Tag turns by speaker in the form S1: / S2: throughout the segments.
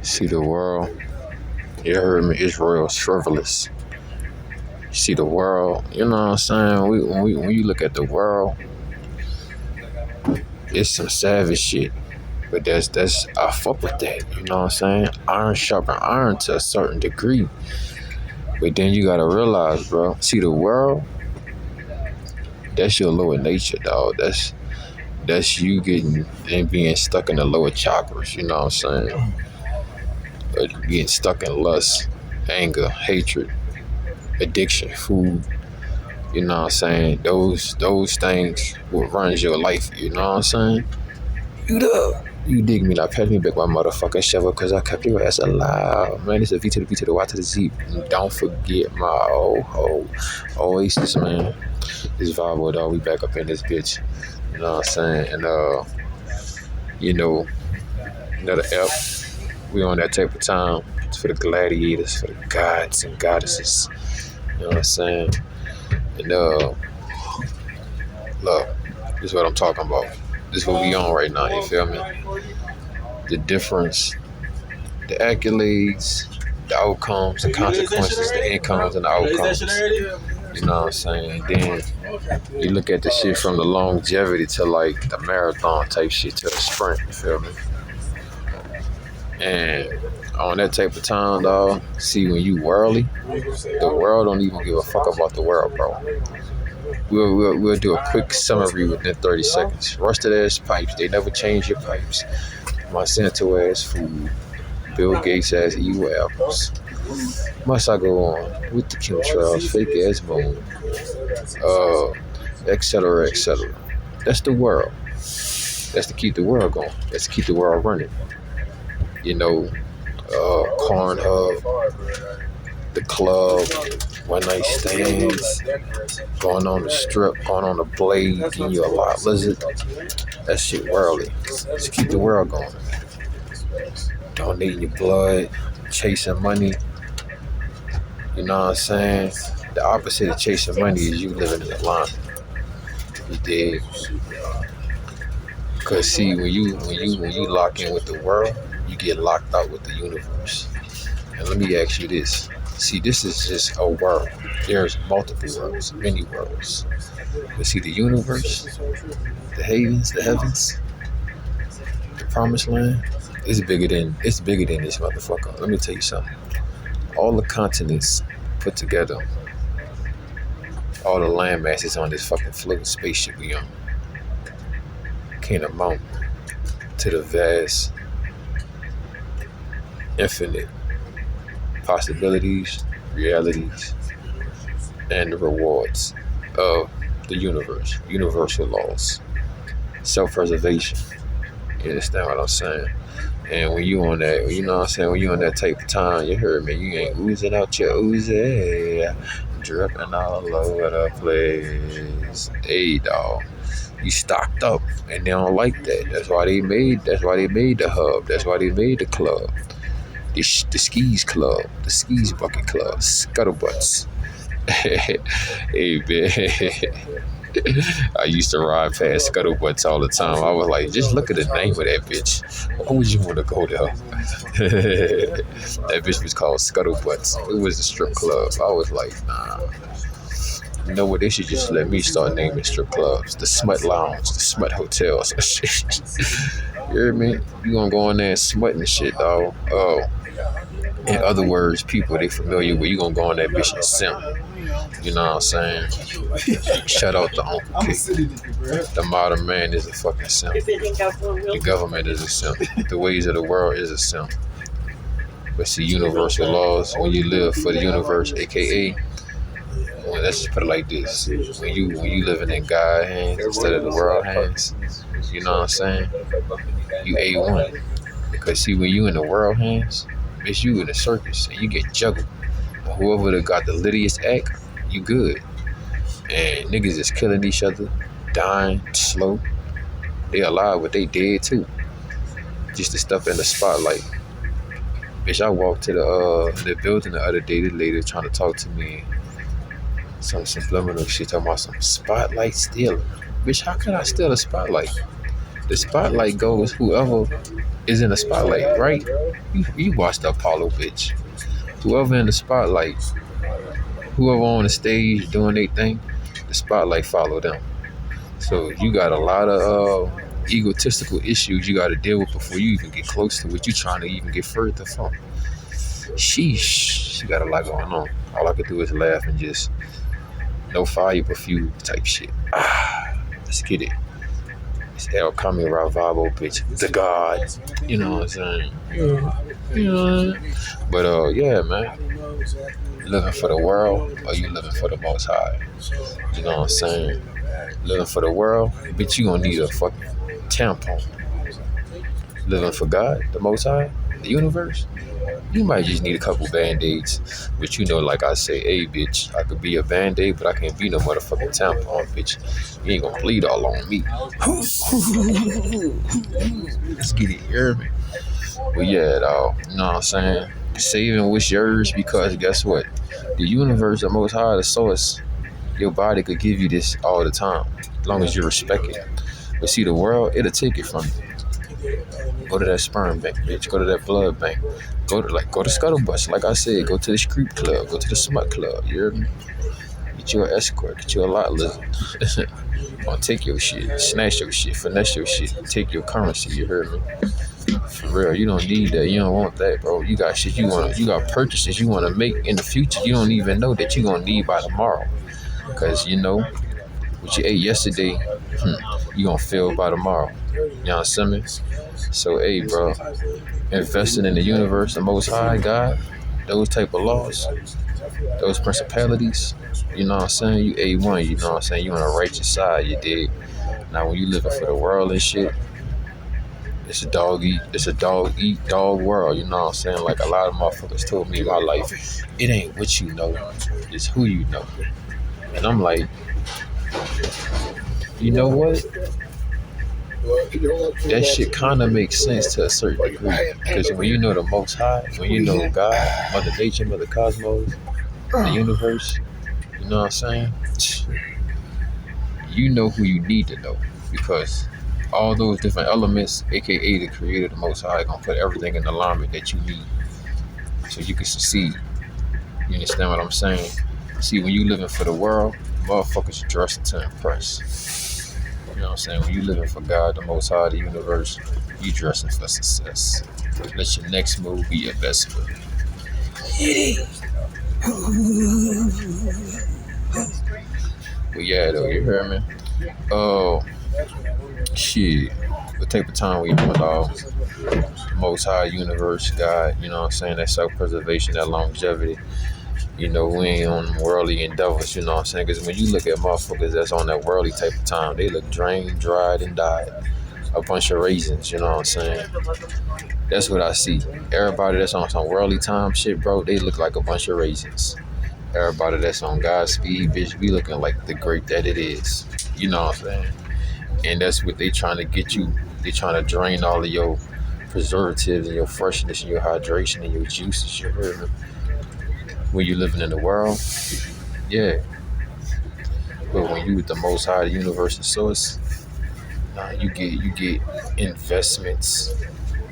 S1: See the world. You heard me. It's real. It's frivolous. See the world. You know what I'm saying? When you look at the world, it's some savage shit. But that's I fuck with that. You know what I'm saying? Iron sharpen iron to a certain degree. But then you gotta realize, bro. See the world. That's your lower nature, dog. That's you getting and being stuck in the lower chakras. You know what I'm saying? Getting stuck in lust, anger, hatred, addiction, food. You know what I'm saying? Those things will run your life. You know what I'm saying? You dig me? Like, pass me back my motherfucking shovel because I kept your ass alive. Man, it's a V to the V to the Y to the Z. And don't forget my Oasis, man. This vibe, dog. We back up in this bitch. You know what I'm saying? And, another F. We on that type of time. It's for the gladiators, for the gods and goddesses. You know what I'm saying? And, look, this is what I'm talking about. This is what we on right now, you feel me? The difference, the accolades, the outcomes, the consequences, the incomes and the outcomes. You know what I'm saying? Then you look at the shit from the longevity to like the marathon type shit to the sprint, you feel me? And on that type of time, dog, see when you worldly, the world don't even give a fuck about the world, bro. We'll do a quick summary within 30 seconds. Rusted ass pipes, they never change your pipes. Monsanto ass food, Bill Gates ass evil apples. Must I go on with the chemtrails, fake ass moon, etc., etc. That's the world. That's to keep the world going. That's to keep the world running. You know, Corn Hub, the club, one night stands, going on the strip, going on the blade, getting you a lot lizard. That shit worldly. Just keep the world going. Donating your blood, chasing money. You know what I'm saying? The opposite of chasing money is you living in alignment. You dig? Cause see, when you lock in with the world, you get locked out with the universe. And let me ask you this. See, this is just a world. There's multiple worlds, many worlds. But see, the universe, the havens, the heavens, the promised land, it's bigger than this motherfucker. Let me tell you something. All the continents put together, all the land masses on this fucking floating spaceship we on, can't amount to the vast, infinite possibilities, realities, and the rewards of the universe, universal laws, self-preservation. You understand what I'm saying? And when you on that, you know what I'm saying, when you on that type of time, you heard me, you ain't oozing out your oozy, dripping all over the place. Hey, dog, you stocked up, and they don't like that. That's why they made the hub. That's why they made the club. The skis club, the skis bucket club, scuttlebutts. Hey, man. I used to ride past scuttlebutts all the time. I was like, just look at the name of that bitch. Why would you want to go there? That bitch was called Scuttlebutts. It was a strip club. I was like, nah. You know what? They should just let me start naming strip clubs. The Smut Lounge, the Smut Hotels. You hear me? You gonna go in there and smut and shit, dog. Oh. In other words, people they familiar with, you gonna go on that bitch and simp. You know what I'm saying? Shout out to Uncle K. The modern man is a fucking simp. The government is a simp. The ways of the world is a simp. But see, universal laws, when you live for the universe, aka, well, let's just put it like this. When you living in God hands instead of the world hands, you know what I'm saying? You A1. Because see, when you in the world hands, bitch, you in a circus and you get juggled. Whoever got the littiest act, you good. And niggas is killing each other, dying slow. They alive, but they dead too. Just the stuff in the spotlight. Bitch, I walked to the building the other day. The lady trying to talk to me. Some subliminal shit talking about some spotlight stealing. Bitch, how can I steal a spotlight? The spotlight goes whoever is in the spotlight, right? You watch the Apollo bitch. Whoever in the spotlight, whoever on the stage doing their thing, the spotlight follow them. So you got a lot of egotistical issues you got to deal with before you even get close to what you trying to even get further from. Sheesh, she got a lot going on. All I could do is laugh and just no fire but fuel type shit. Let's get it. It's El Kami Ravabo, bitch. The God. You know what I'm saying? Yeah. But yeah, man. Living for the world or you living for the Most High? You know what I'm saying? Living for the world, bitch, you gonna need a fucking tampon. Living for God, the Most High, the universe, you might just need a couple band-aids. But you know, like I say, hey, bitch, I could be a band-aid, but I can't be no motherfucking tampon, bitch. You ain't gonna bleed all on me. Let's get it, you hear me? But yeah, dog, you know what I'm saying? Saving what's yours, because guess what? The universe, the Most High, the source, your body could give you this all the time, as long as you respect it. But see, the world, it'll take it from you. Go to that sperm bank, bitch. Go to that blood bank. Go to Scuttlebutt. Like I said, go to this creep club. Go to the smut club. You hear me? Get you an escort. Get you a lot lizard. Gonna take your shit, snatch your shit, finesse your shit, take your currency. You heard me? For real, you don't need that. You don't want that, bro. You got shit you got purchases you wanna make in the future. You don't even know that you gonna need by tomorrow. Cause you know what you ate yesterday, you gonna feel by tomorrow. You know what I'm saying? So hey, bro, investing in the universe, the Most High, God, those type of laws, those principalities, you know what I'm saying? You A1, you know what I'm saying? You on the righteous side, you dig? Now when you living for the world and shit, it's a dog eat dog world, you know what I'm saying? Like a lot of motherfuckers told me in my life, it ain't what you know, it's who you know. And I'm like, you know what? That shit kind of makes sense to a certain degree. Because when you know the Most High, when you know God, Mother Nature, Mother Cosmos, the universe, you know what I'm saying? You know who you need to know. Because all those different elements, aka the Creator, the Most High, gonna put everything in alignment that you need so you can succeed. You understand what I'm saying? See, when you living for the world, motherfuckers dressing to impress. You know what I'm saying? When you living for God, the Most High, the universe, you dressing for success. Let your next move be your best move. But yeah, though, you hear me? Oh, shit. What type of time we doing, dog? Most High, universe, God, you know what I'm saying? That self-preservation, that longevity. You know, we ain't on worldly endeavors, you know what I'm saying? Because when you look at motherfuckers that's on that worldly type of time, they look drained, dried, and died. A bunch of raisins, you know what I'm saying? That's what I see. Everybody that's on some worldly time shit, bro, they look like a bunch of raisins. Everybody that's on God's speed, bitch, we looking like the grape that it is. You know what I'm saying? And that's what they trying to get you. They trying to drain all of your preservatives and your freshness and your hydration and your juices, you heard me? When you living in the world, yeah. But when you with the Most High, the universe and source, you get investments.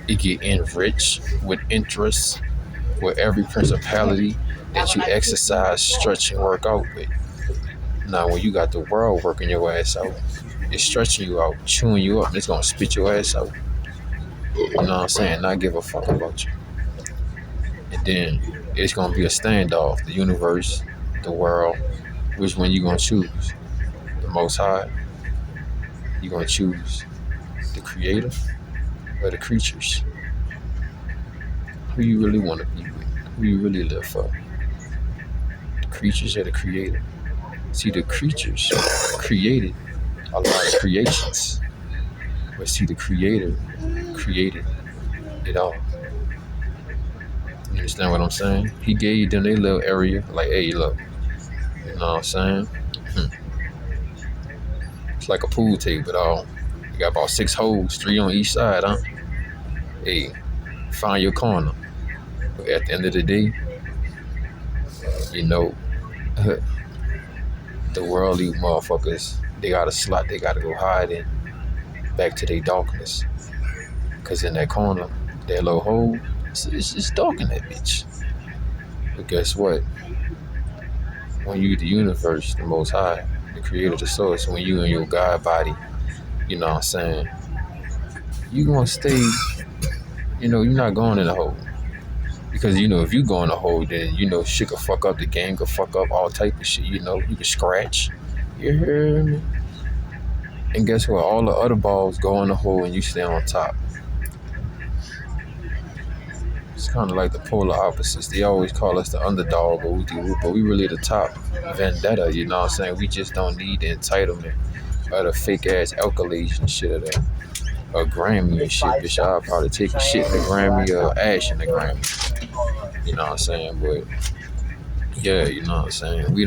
S1: You get enriched with interest, with every principality that you exercise, stretch, and work out with. Now, when you got the world working your ass out, it's stretching you out, chewing you up, and it's gonna spit your ass out. You know what I'm saying? Not give a fuck about you. And then it's gonna be a standoff. The universe, the world. Which one you gonna choose? The Most High? You gonna choose the Creator or the creatures? Who you really want to be with? Who you really live for? The creatures or the Creator? See, the creatures created a lot of creations, but see, the Creator created it all. You understand what I'm saying? He gave them their little area, like, hey, look, you know what I'm saying? It's like a pool table, all. You got about 6 holes, 3 on each side, huh? Hey, find your corner. But at the end of the day, you know, the worldly motherfuckers, they got a slot they gotta go hide in. back to their darkness. Because in that corner, that little hole, it's dark in that bitch. But guess what? When you the universe, the Most High, the creator, the source, when you in your God body, you know what I'm saying, you gonna stay, you're not going in the hole. Because, if you go in the hole, then, shit could fuck up, the game could fuck up, all type of shit, you can scratch. You hear me? And guess what? All the other balls go in the hole and you stay on top. It's kind of like the polar opposites. They always call us the underdog, but we really the top vendetta, you know what I'm saying? We just don't need the entitlement of the fake ass accolades and shit of that. A Grammy and shit, bitch. I'll probably take a shit in the Grammy or ash in the Grammy. You know what I'm saying? But yeah, you know what I'm saying? We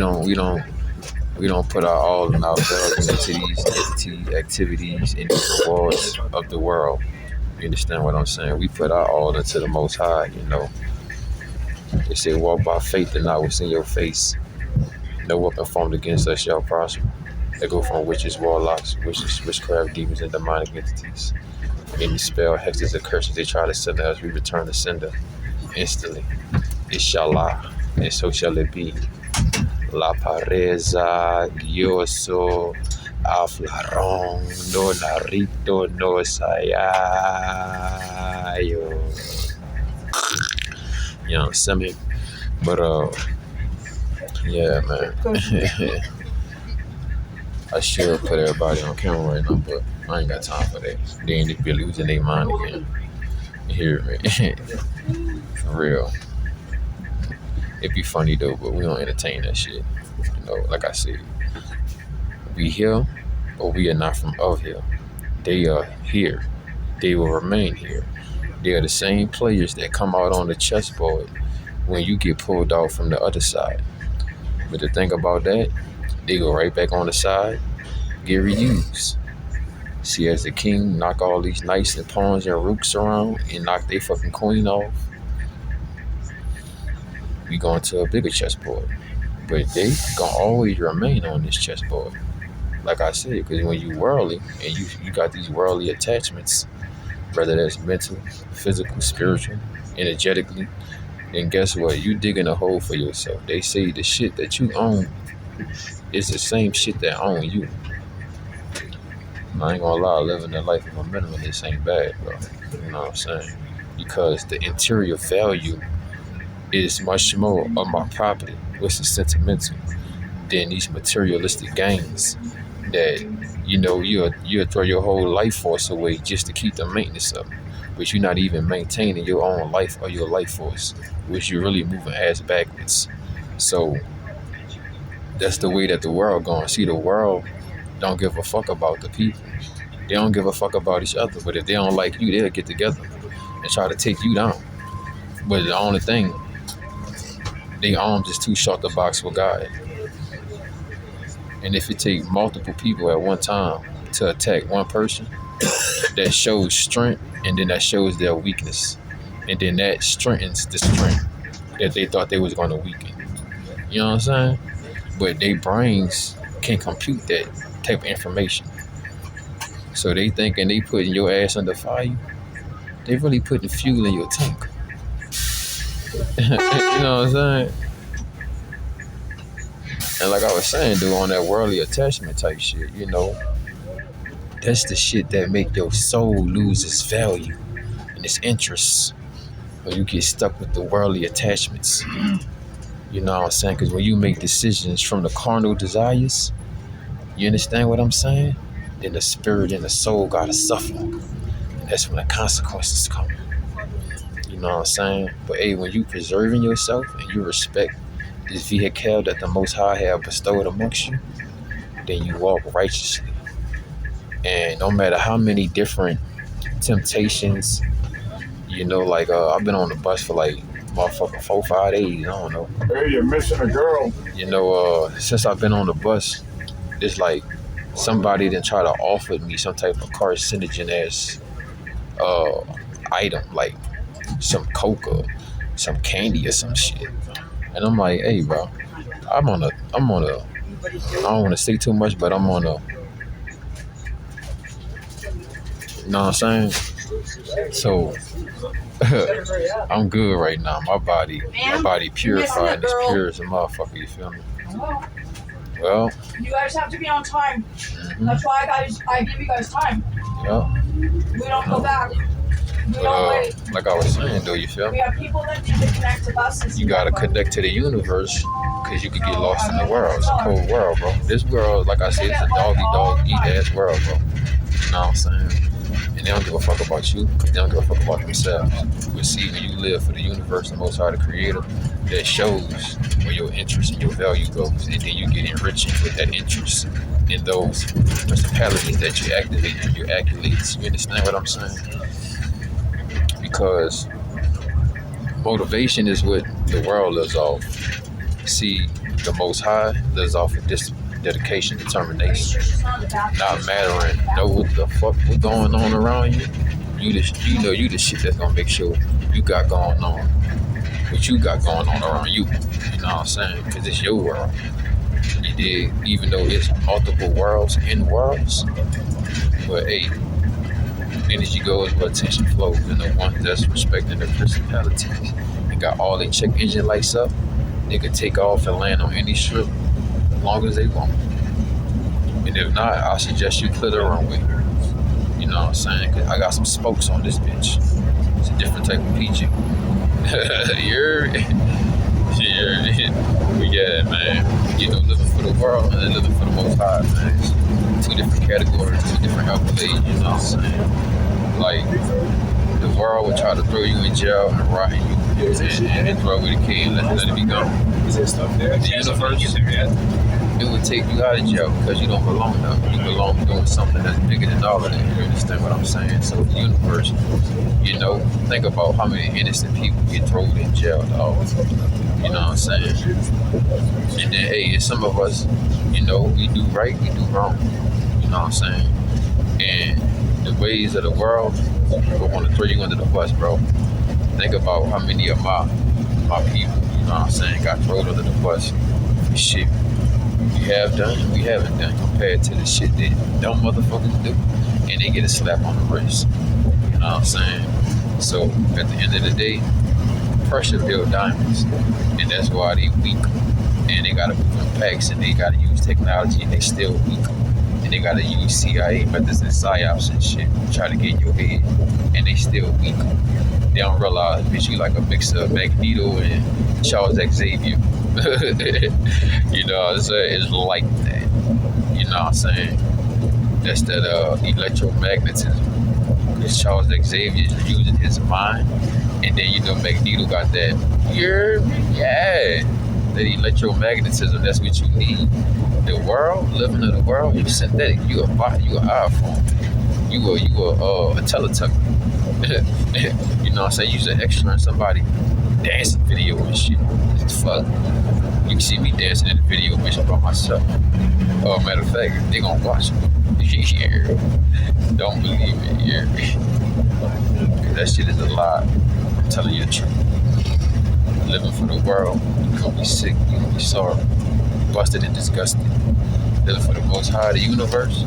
S1: don't put our all in our value into these activities and these rewards of the world. You understand what I'm saying? We put our all into the Most High, They say walk by faith and not what's in your face. No weapon formed against us shall prosper. They go from witches, warlocks, witchcraft, demons, and demonic entities. Any spell, hexes, or curses they try to send us, we return the sender instantly. Inshallah, and so shall it be. La pareza, dioso, aflarón, no narito, no sayayo. You know what I'm saying? But, yeah, man. I should put everybody on camera right now, but I ain't got time for that. They ain't be losing their mind again. You hear me? For real. It'd be funny though, but we don't entertain that shit. Like I said, we here, but we are not from of here. They are here. They will remain here. They are the same players that come out on the chessboard when you get pulled out from the other side. But the thing about that, they go right back on the side, get reused. See, as the king knock all these knights and pawns and rooks around and knock their fucking queen off, we go into a bigger chessboard. But they gonna always remain on this chessboard. Like I said, because when you worldly and you got these worldly attachments, whether that's mental, physical, spiritual, energetically, then guess what? You digging a hole for yourself. They say the shit that you own is the same shit that own you. I ain't gonna lie, living the life of a minimalist ain't bad, bro. You know what I'm saying? Because the interior value is much more of my property, which is sentimental, than these materialistic gains that, you'll throw your whole life force away just to keep the maintenance up. But you're not even maintaining your own life or your life force, which you're really moving ass backwards. So that's the way that the world going. See, the world don't give a fuck about the people. They don't give a fuck about each other. But if they don't like you, they'll get together and try to take you down. But the only thing, their arms is too short to box with God. And if it takes multiple people at one time to attack one person, that shows strength, and then that shows their weakness. And then that strengthens the strength that they thought they was going to weaken. You know what I'm saying? But their brains can compute that type of information. So they thinking they putting your ass under fire. They really putting fuel in your tank. You know what I'm saying? And like I was saying, dude, on that worldly attachment type shit, that's the shit that make your soul lose its value and its interest when you get stuck with the worldly attachments. You know what I'm saying? Because when you make decisions from the carnal desires, you understand what I'm saying? Then the spirit and the soul gotta suffer. And that's when the consequences come. You know what I'm saying? But hey, when you preserving yourself and you respect this vehicle that the Most High have bestowed amongst you, then you walk righteously. And no matter how many different temptations, I've been on the bus for like motherfucking 4-5 days, I don't know.
S2: Hey, you're missing a girl.
S1: Since I've been on the bus, it's like somebody done try to offer me some type of carcinogen ass item, like some coke or some candy or some shit. And I'm like, hey, bro, I don't want to say too much, but I'm on a You know what I'm saying? So I'm good right now. My body purified and it's pure as a motherfucker. You feel me? Well,
S2: you guys have to be on time. Mm-hmm. That's why I give you guys time.
S1: Yeah.
S2: We don't go back.
S1: Like I was saying though, you feel me?
S2: We have people that need to connect to buses.
S1: You gotta connect to the universe because you could get lost in the world. It's a cold world, bro. This world, like I said, it's a dog eat ass world, bro. You know what I'm saying? And they don't give a fuck about you because they don't give a fuck about themselves. But see, when you live for the universe, the Most High, the Creator, that shows where your interest and your value goes, and then you get enriched with that interest in those principalities that you activate and your accolades. You understand what I'm saying? Because motivation is what the world lives off. See, the Most High lives off of this dedication, determination, not mattering. Know what the fuck what's going on around you. You the shit that's gonna make sure you got going on what you got going on around you. You know what I'm saying? Because it's your world. You dig? Even though it's multiple worlds in worlds, but hey, energy goes where attention flows, and the ones that's respecting their personalities and got all their check engine lights up, they could take off and land on any strip as long as they want. And if not, I suggest you clear the runway. You know what I'm saying? Cause I got some spokes on this bitch. It's a different type of PG. Yeah, man. You know, living for the world and living for the Most High, man. It's two different categories, two different accolades, you know what I'm saying? Like, the world would try to throw you in jail and rot you and throw away the key and let it be gone. The universe, it would take you out of jail because you don't belong there. You belong doing something that's bigger than all of that. You understand what I'm saying? So the universe, you know, think about how many innocent people get thrown in jail, dog. You know what I'm saying? And then, hey, some of us, you know, we do right, we do wrong. You know what I'm saying? And the ways of the world will want to throw you under the bus, bro. Think about how many of my people, you know what I'm saying, got thrown under the bus for shit we have done and we haven't done compared to the shit that dumb motherfuckers do, and they get a slap on the wrist. You know what I'm saying? So at the end of the day, pressure builds diamonds, and that's why they weak. And they gotta move in packs, and they gotta use technology, and they still weak. And they gotta use CIA methods and psyops and shit, try to get in your head, and they still weak. They don't realize, bitch, you like a mix of Magneto and Charles Xavier. You know what I'm saying? It's like that. You know what I'm saying? That's that electromagnetism. Because Charles Xavier is using his mind, and then you know Magneto got that. That electromagnetism. That's what you need. The world, living in the world, you synthetic. You a bot. You an iPhone. You a teletucker. You know what I'm saying? You an extra in somebody dancing video and shit. It's fuck. You can see me dancing in the video mission by myself. Matter of fact, they gonna watch me. Yeah. Don't believe it. Yeah. That shit is a lie. I'm telling you the truth. Living for the world, you're gonna be sick, you're gonna be sorry, busted and disgusted. Living for the Most High, the universe,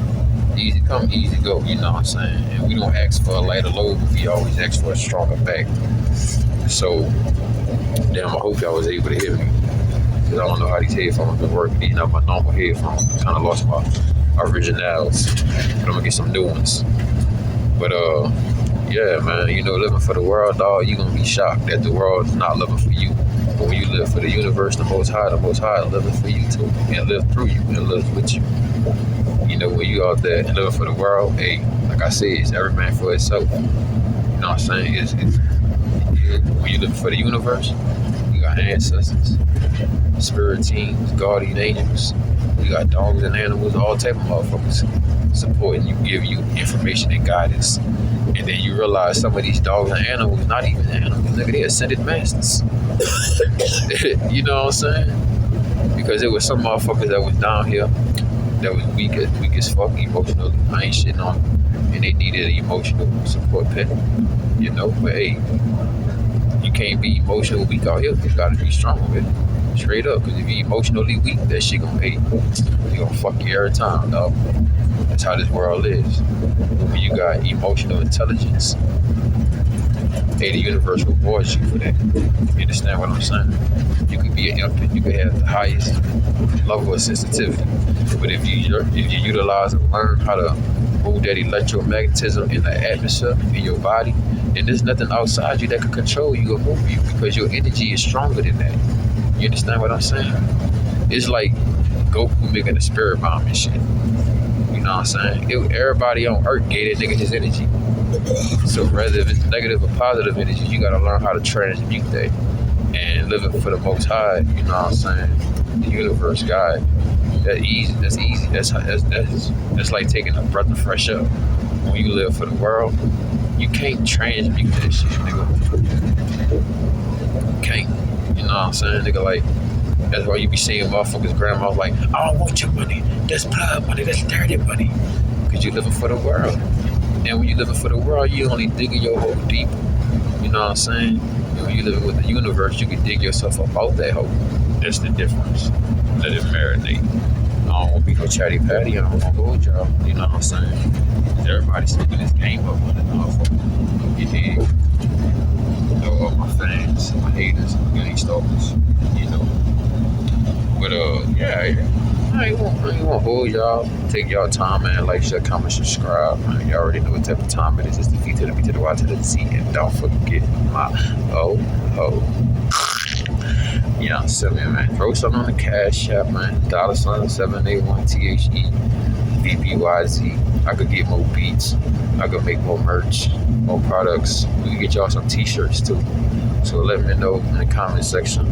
S1: easy come, easy go, you know what I'm saying? And we don't ask for a lighter load, but we always ask for a stronger back. So, damn, I hope y'all was able to hear me. Because I don't know how these headphones been working. These not my normal headphones. Kind of lost my originals. But I'm gonna get some new ones. But yeah, man, you know, living for the world, dog, you're gonna be shocked that the world is not living for you. But when you live for the universe, the Most High is living for you too, and live through you, and live with you. You know, when you out there and living for the world, hey, like I said, it's every man for himself. You know what I'm saying? It's when you live for the universe, you got ancestors, spirit teams, guardian angels. We got dogs and animals, all type of motherfuckers supporting you, give you information and guidance. And then you realize some of these dogs and animals, not even animals, nigga, they ascended masters. You know what I'm saying? Because there was some motherfuckers that was down here that was weak as fuck emotionally. I ain't shitting on them. And they needed an emotional support pet. You know, but hey, you can't be emotionally weak out here. You gotta be strong with it. Straight up. Because if you're emotionally weak, that shit gonna hate. You gonna fuck you every time, dog. That's how this world is. When you got emotional intelligence, hey, the universe rewards you for that. You understand what I'm saying? You could be an infant, you could have the highest level of sensitivity, but if you utilize and learn how to move that electromagnetism in the atmosphere in your body, then there's nothing outside you that can control you or move you, because your energy is stronger than that. You understand what I'm saying? It's like Goku making a spirit bomb and shit. You know what I'm saying? Everybody on Earth gave that nigga his energy. So whether if it's negative or positive energy, you gotta learn how to transmute that and live it for the Most High. You know what I'm saying? The universe, God. That's easy. That's easy. That's like taking a breath of fresh air. When you live for the world, you can't transmute that shit, nigga. You can't. You know what I'm saying, nigga? Like, that's why you be seeing motherfuckers' grandmas like, I don't want your money. That's blood money. That's dirty money. Because you living for the world. And when you living for the world, you only digging your hole deep. You know what I'm saying? And when you living with the universe, you can dig yourself up out that hole. That's the difference. Let it marinate. I don't want to be no chatty patty. I don't want to hold y'all. You know what I'm saying? Everybody's sticking this game up on it, motherfucker. You dig? You know, all my fans, my haters, my gang stalkers. You know. But yeah. I ain't gonna hold y'all. Take y'all time, man. Like, share, comment, subscribe, man. Y'all already know what type of time it is. It's the V to the B to the Y to the Z. And don't forget my you know, man. Throw something on the Cash App, man. $781THE VBYZ. I could get more beats. I could make more merch, more products. We can get y'all some t-shirts too. So let me know in the comment section.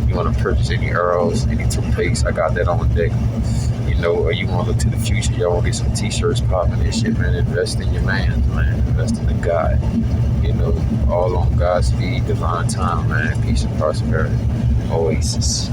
S1: You want to purchase any arrows, any toothpaste, I got that on deck. You know, or you want to look to the future, y'all want to get some t-shirts popping and shit, man. Invest in your man. Invest in the God. You know, all on God's speed, divine time, man. Peace and prosperity. Oasis.